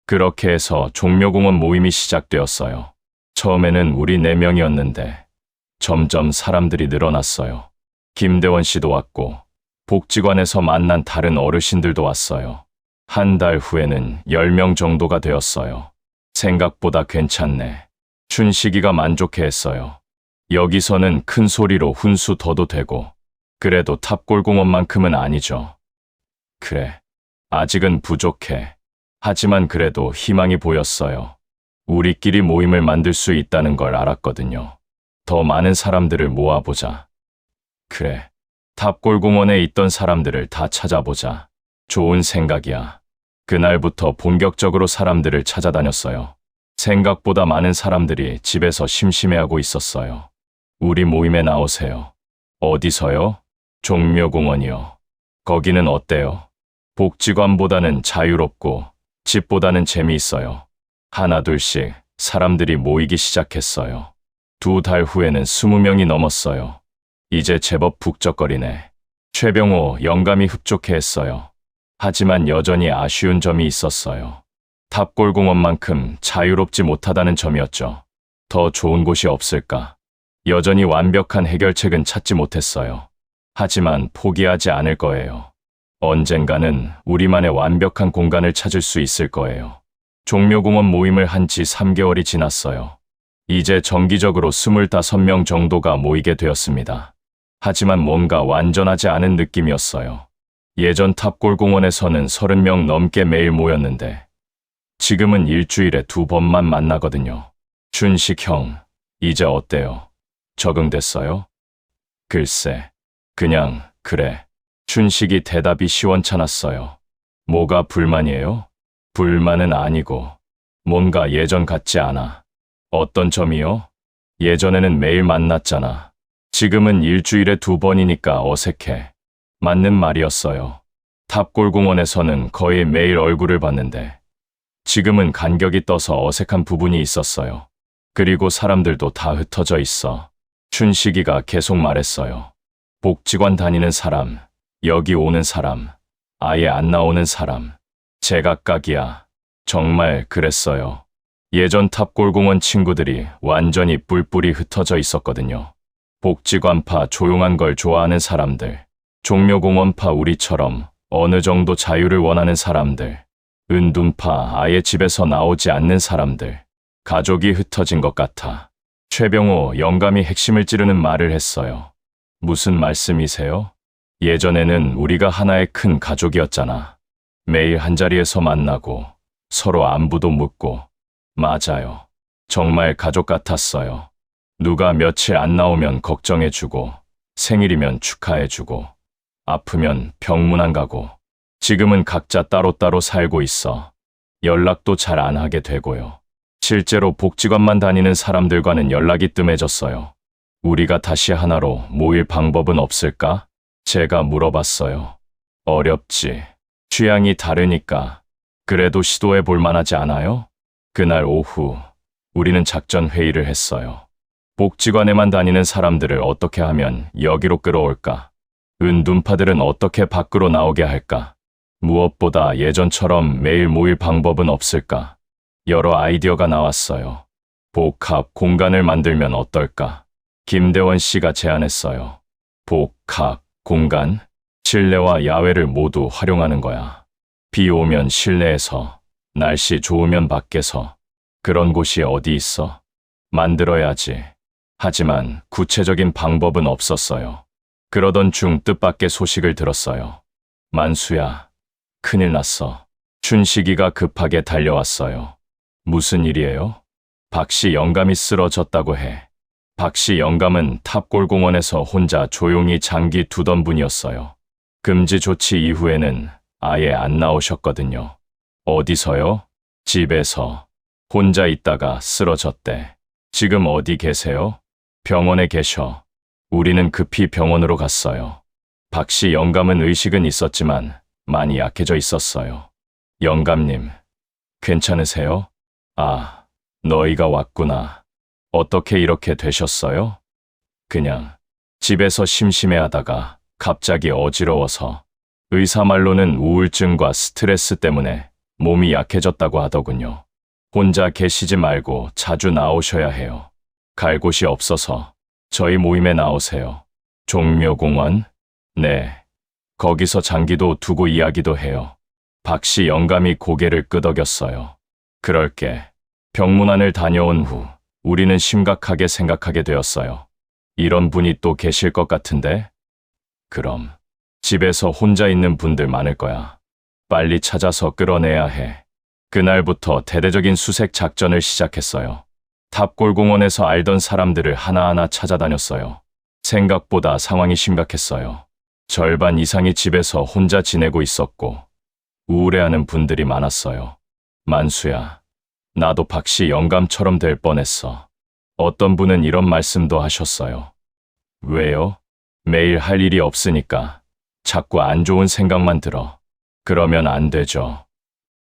그렇게 해서 종묘공원 모임이 시작되었어요. 처음에는 우리 4명이었는데 점점 사람들이 늘어났어요. 김대원 씨도 왔고 복지관에서 만난 다른 어르신들도 왔어요. 한 달 후에는 10명 정도가 되었어요. 생각보다 괜찮네. 춘식이가 만족해했어요. 여기서는 큰 소리로 훈수 둬도 되고 그래도 탑골공원만큼은 아니죠. 그래. 아직은 부족해. 하지만 그래도 희망이 보였어요. 우리끼리 모임을 만들 수 있다는 걸 알았거든요. 더 많은 사람들을 모아보자. 그래. 탑골공원에 있던 사람들을 다 찾아보자. 좋은 생각이야. 그날부터 본격적으로 사람들을 찾아다녔어요. 생각보다 많은 사람들이 집에서 심심해하고 있었어요. 우리 모임에 나오세요. 어디서요? 종묘공원이요. 거기는 어때요? 복지관보다는 자유롭고 집보다는 재미있어요. 하나둘씩 사람들이 모이기 시작했어요. 2달 후에는 20명이 넘었어요. 이제 제법 북적거리네. 최병호 영감이 흡족해했어요. 하지만 여전히 아쉬운 점이 있었어요. 탑골공원만큼 자유롭지 못하다는 점이었죠. 더 좋은 곳이 없을까? 여전히 완벽한 해결책은 찾지 못했어요. 하지만 포기하지 않을 거예요. 언젠가는 우리만의 완벽한 공간을 찾을 수 있을 거예요. 종묘공원 모임을 한 지 3개월이 지났어요. 이제 정기적으로 25명 정도가 모이게 되었습니다. 하지만 뭔가 완전하지 않은 느낌이었어요. 예전 탑골공원에서는 30명 넘게 매일 모였는데 지금은 일주일에 2번만 만나거든요. 춘식 형, 이제 어때요? 적응됐어요? 글쎄, 그냥 그래. 춘식이 대답이 시원찮았어요. 뭐가 불만이에요? 불만은 아니고 뭔가 예전 같지 않아. 어떤 점이요? 예전에는 매일 만났잖아. 지금은 일주일에 2번이니까 어색해. 맞는 말이었어요. 탑골공원에서는 거의 매일 얼굴을 봤는데 지금은 간격이 떠서 어색한 부분이 있었어요. 그리고 사람들도 다 흩어져 있어. 춘식이가 계속 말했어요. 복지관 다니는 사람, 여기 오는 사람, 아예 안 나오는 사람. 제각각이야. 정말 그랬어요. 예전 탑골공원 친구들이 완전히 뿔뿔이 흩어져 있었거든요. 복지관파 조용한 걸 좋아하는 사람들, 종묘공원파 우리처럼 어느 정도 자유를 원하는 사람들, 은둔파 아예 집에서 나오지 않는 사람들, 가족이 흩어진 것 같아. 최병호 영감이 핵심을 찌르는 말을 했어요. 무슨 말씀이세요? 예전에는 우리가 하나의 큰 가족이었잖아. 매일 한자리에서 만나고 서로 안부도 묻고. 맞아요. 정말 가족 같았어요. 누가 며칠 안 나오면 걱정해주고, 생일이면 축하해주고, 아프면 병문 안 가고. 지금은 각자 따로따로 살고 있어. 연락도 잘 안 하게 되고요. 실제로 복지관만 다니는 사람들과는 연락이 뜸해졌어요. 우리가 다시 하나로 모일 방법은 없을까? 제가 물어봤어요. 어렵지. 취향이 다르니까. 그래도 시도해 볼 만하지 않아요? 그날 오후, 우리는 작전 회의를 했어요. 복지관에만 다니는 사람들을 어떻게 하면 여기로 끌어올까? 은둔파들은 어떻게 밖으로 나오게 할까? 무엇보다 예전처럼 매일 모일 방법은 없을까? 여러 아이디어가 나왔어요. 복합 공간을 만들면 어떨까? 김대원 씨가 제안했어요. 복합 공간? 실내와 야외를 모두 활용하는 거야. 비 오면 실내에서, 날씨 좋으면 밖에서. 그런 곳이 어디 있어? 만들어야지. 하지만 구체적인 방법은 없었어요. 그러던 중 뜻밖의 소식을 들었어요. 만수야, 큰일 났어. 춘식이가 급하게 달려왔어요. 무슨 일이에요? 박씨 영감이 쓰러졌다고 해. 박씨 영감은 탑골공원에서 혼자 조용히 장기 두던 분이었어요. 금지 조치 이후에는 아예 안 나오셨거든요. 어디서요? 집에서. 혼자 있다가 쓰러졌대. 지금 어디 계세요? 병원에 계셔. 우리는 급히 병원으로 갔어요. 박씨 영감은 의식은 있었지만 많이 약해져 있었어요. 영감님, 괜찮으세요? 아, 너희가 왔구나. 어떻게 이렇게 되셨어요? 그냥 집에서 심심해하다가 갑자기 어지러워서 의사 말로는 우울증과 스트레스 때문에 몸이 약해졌다고 하더군요. 혼자 계시지 말고 자주 나오셔야 해요. 갈 곳이 없어서 저희 모임에 나오세요. 종묘공원? 네. 거기서 장기도 두고 이야기도 해요. 박씨 영감이 고개를 끄덕였어요. 그럴게. 병문안을 다녀온 후 우리는 심각하게 생각하게 되었어요. 이런 분이 또 계실 것 같은데? 그럼 집에서 혼자 있는 분들 많을 거야. 빨리 찾아서 끌어내야 해. 그날부터 대대적인 수색 작전을 시작했어요. 탑골공원에서 알던 사람들을 하나하나 찾아다녔어요. 생각보다 상황이 심각했어요. 절반 이상이 집에서 혼자 지내고 있었고 우울해하는 분들이 많았어요. 만수야, 나도 박씨 영감처럼 될 뻔했어. 어떤 분은 이런 말씀도 하셨어요. 왜요? 매일 할 일이 없으니까 자꾸 안 좋은 생각만 들어. 그러면 안 되죠.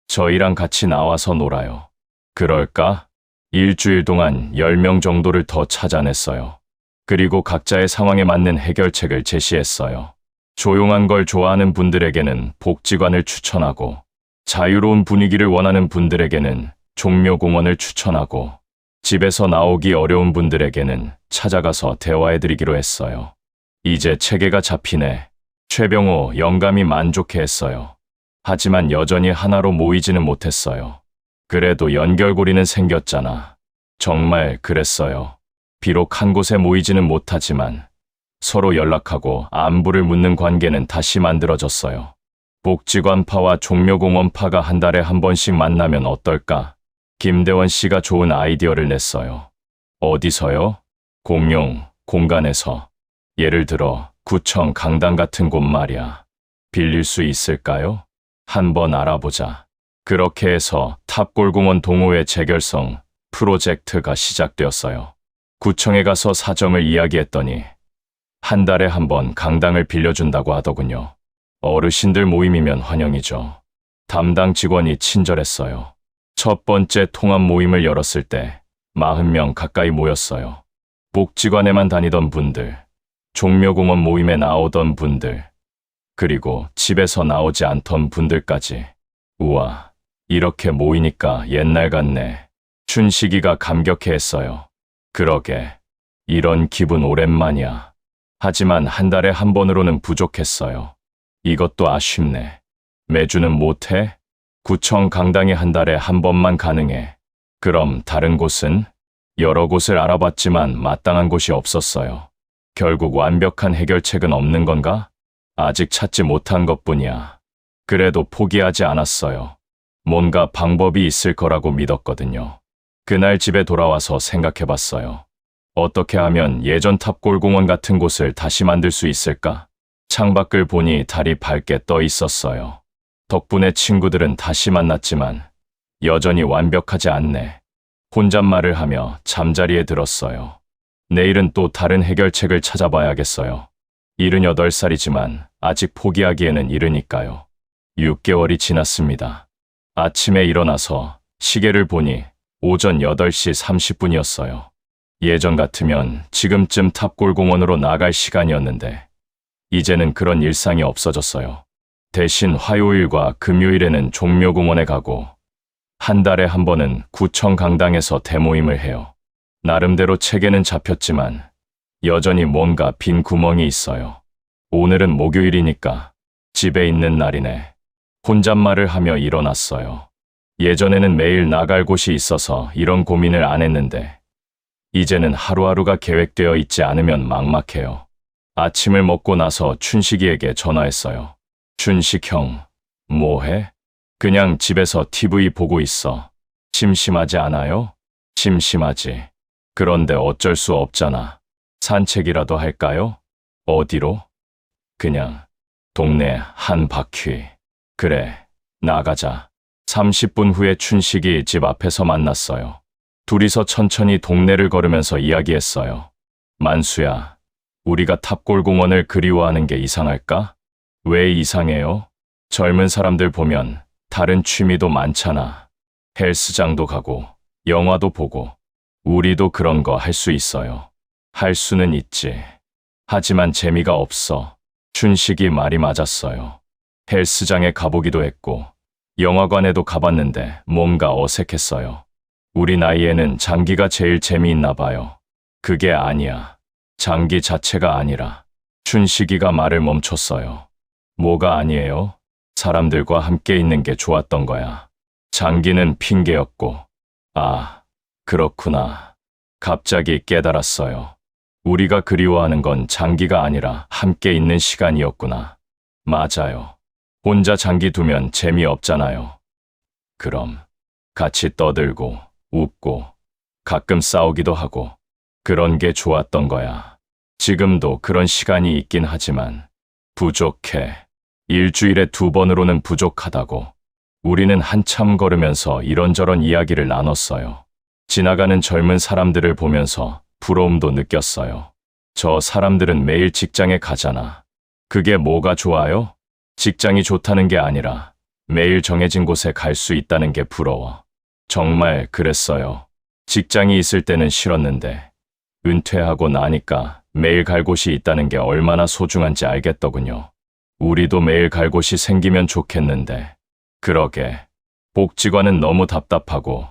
저희랑 같이 나와서 놀아요. 그럴까? 일주일 동안 10명 정도를 더 찾아냈어요. 그리고 각자의 상황에 맞는 해결책을 제시했어요. 조용한 걸 좋아하는 분들에게는 복지관을 추천하고, 자유로운 분위기를 원하는 분들에게는 종묘공원을 추천하고, 집에서 나오기 어려운 분들에게는 찾아가서 대화해드리기로 했어요. 이제 체계가 잡히네. 최병호 영감이 만족해했어요. 하지만 여전히 하나로 모이지는 못했어요. 그래도 연결고리는 생겼잖아. 정말 그랬어요. 비록 한 곳에 모이지는 못하지만 서로 연락하고 안부를 묻는 관계는 다시 만들어졌어요. 복지관파와 종묘공원파가 한 달에 한 번씩 만나면 어떨까? 김대원 씨가 좋은 아이디어를 냈어요. 어디서요? 공용, 공간에서. 예를 들어 구청 강당 같은 곳 말이야. 빌릴 수 있을까요? 한번 알아보자. 그렇게 해서 탑골공원 동호회 재결성 프로젝트가 시작되었어요. 구청에 가서 사정을 이야기했더니 한 달에 한 번 강당을 빌려준다고 하더군요. 어르신들 모임이면 환영이죠. 담당 직원이 친절했어요. 첫 번째 통합 모임을 열었을 때 40명 가까이 모였어요. 복지관에만 다니던 분들, 종묘공원 모임에 나오던 분들, 그리고 집에서 나오지 않던 분들까지. 우와, 이렇게 모이니까 옛날 같네. 춘식이가 감격해했어요. 그러게, 이런 기분 오랜만이야. 하지만 한 달에 한 번으로는 부족했어요. 이것도 아쉽네. 매주는 못해? 구청 강당이 한 달에 한 번만 가능해. 그럼 다른 곳은? 여러 곳을 알아봤지만 마땅한 곳이 없었어요. 결국 완벽한 해결책은 없는 건가? 아직 찾지 못한 것뿐이야. 그래도 포기하지 않았어요. 뭔가 방법이 있을 거라고 믿었거든요. 그날 집에 돌아와서 생각해봤어요. 어떻게 하면 예전 탑골공원 같은 곳을 다시 만들 수 있을까? 창밖을 보니 달이 밝게 떠 있었어요. 덕분에 친구들은 다시 만났지만 여전히 완벽하지 않네. 혼잣말을 하며 잠자리에 들었어요. 내일은 또 다른 해결책을 찾아봐야겠어요. 78살이지만 아직 포기하기에는 이르니까요. 6개월이 지났습니다. 아침에 일어나서 시계를 보니 오전 8시 30분이었어요. 예전 같으면 지금쯤 탑골공원으로 나갈 시간이었는데 이제는 그런 일상이 없어졌어요. 대신 화요일과 금요일에는 종묘공원에 가고 한 달에 한 번은 구청 강당에서 대모임을 해요. 나름대로 체계는 잡혔지만 여전히 뭔가 빈 구멍이 있어요. 오늘은 목요일이니까 집에 있는 날이네. 혼잣말을 하며 일어났어요. 예전에는 매일 나갈 곳이 있어서 이런 고민을 안 했는데 이제는 하루하루가 계획되어 있지 않으면 막막해요. 아침을 먹고 나서 춘식이에게 전화했어요. 춘식 형, 뭐해? 그냥 집에서 TV 보고 있어. 심심하지 않아요? 심심하지. 그런데 어쩔 수 없잖아. 산책이라도 할까요? 어디로? 그냥 동네 한 바퀴. 그래, 나가자. 30분 후에 춘식이 집 앞에서 만났어요. 둘이서 천천히 동네를 걸으면서 이야기했어요. 만수야, 우리가 탑골공원을 그리워하는 게 이상할까? 왜 이상해요? 젊은 사람들 보면 다른 취미도 많잖아. 헬스장도 가고, 영화도 보고, 우리도 그런 거 할 수 있어요. 할 수는 있지. 하지만 재미가 없어. 춘식이 말이 맞았어요. 헬스장에 가보기도 했고, 영화관에도 가봤는데 뭔가 어색했어요. 우리 나이에는 장기가 제일 재미있나 봐요. 그게 아니야. 장기 자체가 아니라. 춘식이가 말을 멈췄어요. 뭐가 아니에요? 사람들과 함께 있는 게 좋았던 거야. 장기는 핑계였고. 아, 그렇구나. 갑자기 깨달았어요. 우리가 그리워하는 건 장기가 아니라 함께 있는 시간이었구나. 맞아요. 혼자 장기 두면 재미없잖아요. 그럼 같이 떠들고 웃고 가끔 싸우기도 하고 그런 게 좋았던 거야. 지금도 그런 시간이 있긴 하지만 부족해. 일주일에 2번으로는 부족하다고. 우리는 한참 걸으면서 이런저런 이야기를 나눴어요. 지나가는 젊은 사람들을 보면서 부러움도 느꼈어요. 저 사람들은 매일 직장에 가잖아. 그게 뭐가 좋아요? 직장이 좋다는 게 아니라 매일 정해진 곳에 갈 수 있다는 게 부러워. 정말 그랬어요. 직장이 있을 때는 싫었는데 은퇴하고 나니까 매일 갈 곳이 있다는 게 얼마나 소중한지 알겠더군요. 우리도 매일 갈 곳이 생기면 좋겠는데. 그러게. 복지관은 너무 답답하고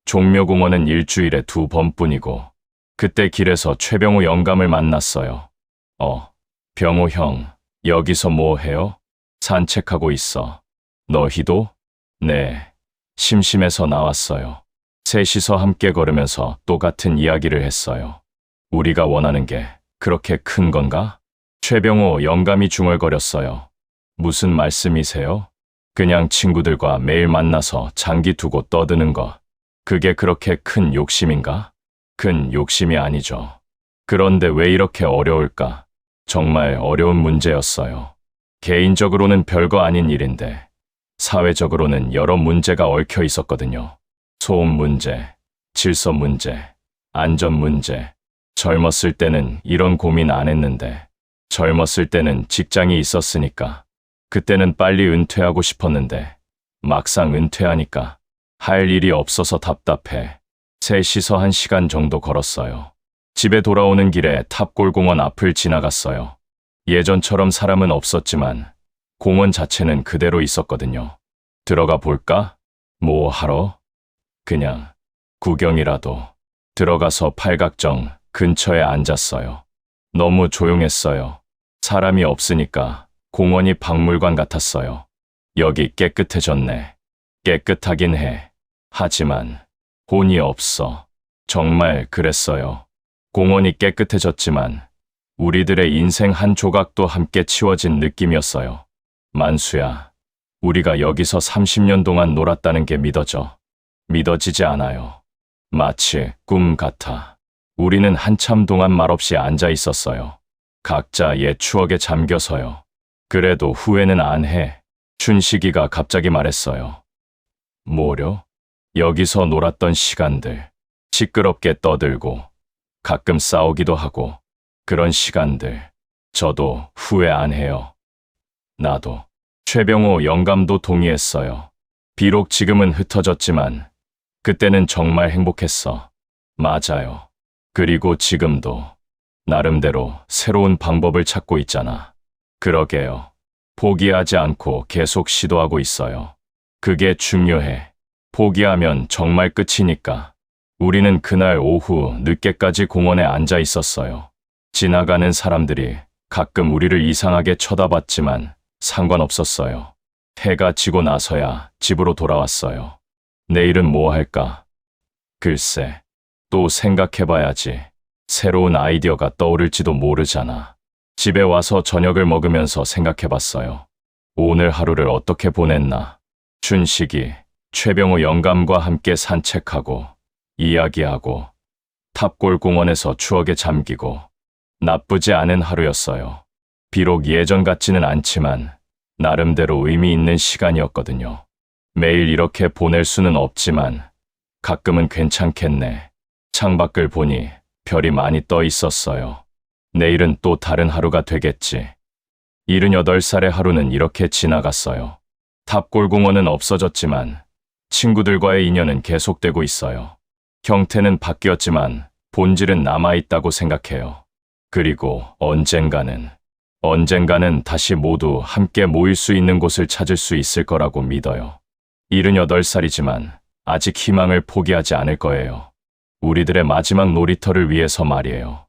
종묘공원은 일주일에 2번뿐이고. 그때 길에서 최병우 영감을 만났어요. 병우 형, 여기서 뭐 해요? 산책하고 있어. 너희도? 네. 심심해서 나왔어요. 셋이서 함께 걸으면서 똑같은 이야기를 했어요. 우리가 원하는 게 그렇게 큰 건가? 최병호 영감이 중얼거렸어요. 무슨 말씀이세요? 그냥 친구들과 매일 만나서 장기 두고 떠드는 거. 그게 그렇게 큰 욕심인가? 큰 욕심이 아니죠. 그런데 왜 이렇게 어려울까? 정말 어려운 문제였어요. 개인적으로는 별거 아닌 일인데 사회적으로는 여러 문제가 얽혀 있었거든요. 소음 문제, 질서 문제, 안전 문제. 젊었을 때는 이런 고민 안 했는데 젊었을 때는 직장이 있었으니까 그때는 빨리 은퇴하고 싶었는데 막상 은퇴하니까 할 일이 없어서 답답해. 셋이서 1시간 정도 걸었어요. 집에 돌아오는 길에 탑골공원 앞을 지나갔어요. 예전처럼 사람은 없었지만 공원 자체는 그대로 있었거든요. 들어가 볼까? 뭐 하러? 그냥 구경이라도. 들어가서 팔각정 근처에 앉았어요. 너무 조용했어요. 사람이 없으니까 공원이 박물관 같았어요. 여기 깨끗해졌네. 깨끗하긴 해. 하지만 혼이 없어. 정말 그랬어요. 공원이 깨끗해졌지만 우리들의 인생 한 조각도 함께 치워진 느낌이었어요. 만수야, 우리가 여기서 30년 동안 놀았다는 게 믿어져. 믿어지지 않아요. 마치 꿈 같아. 우리는 한참 동안 말없이 앉아 있었어요. 각자 옛 추억에 잠겨서요. 그래도 후회는 안 해. 춘식이가 갑자기 말했어요. 뭐려? 여기서 놀았던 시간들. 시끄럽게 떠들고 가끔 싸우기도 하고 그런 시간들. 저도 후회 안 해요. 나도. 최병호 영감도 동의했어요. 비록 지금은 흩어졌지만 그때는 정말 행복했어. 맞아요. 그리고 지금도 나름대로 새로운 방법을 찾고 있잖아. 그러게요. 포기하지 않고 계속 시도하고 있어요. 그게 중요해. 포기하면 정말 끝이니까. 우리는 그날 오후 늦게까지 공원에 앉아 있었어요. 지나가는 사람들이 가끔 우리를 이상하게 쳐다봤지만 상관없었어요. 해가 지고 나서야 집으로 돌아왔어요. 내일은 뭐 할까? 글쎄, 또 생각해봐야지. 새로운 아이디어가 떠오를지도 모르잖아. 집에 와서 저녁을 먹으면서 생각해봤어요. 오늘 하루를 어떻게 보냈나? 춘식이, 최병호 영감과 함께 산책하고 이야기하고 탑골공원에서 추억에 잠기고 나쁘지 않은 하루였어요. 비록 예전 같지는 않지만 나름대로 의미 있는 시간이었거든요. 매일 이렇게 보낼 수는 없지만 가끔은 괜찮겠네. 창밖을 보니 별이 많이 떠 있었어요. 내일은 또 다른 하루가 되겠지. 78살의 하루는 이렇게 지나갔어요. 탑골공원은 없어졌지만 친구들과의 인연은 계속되고 있어요. 형태는 바뀌었지만 본질은 남아있다고 생각해요. 그리고 언젠가는 다시 모두 함께 모일 수 있는 곳을 찾을 수 있을 거라고 믿어요. 78살이지만 아직 희망을 포기하지 않을 거예요. 우리들의 마지막 놀이터를 위해서 말이에요.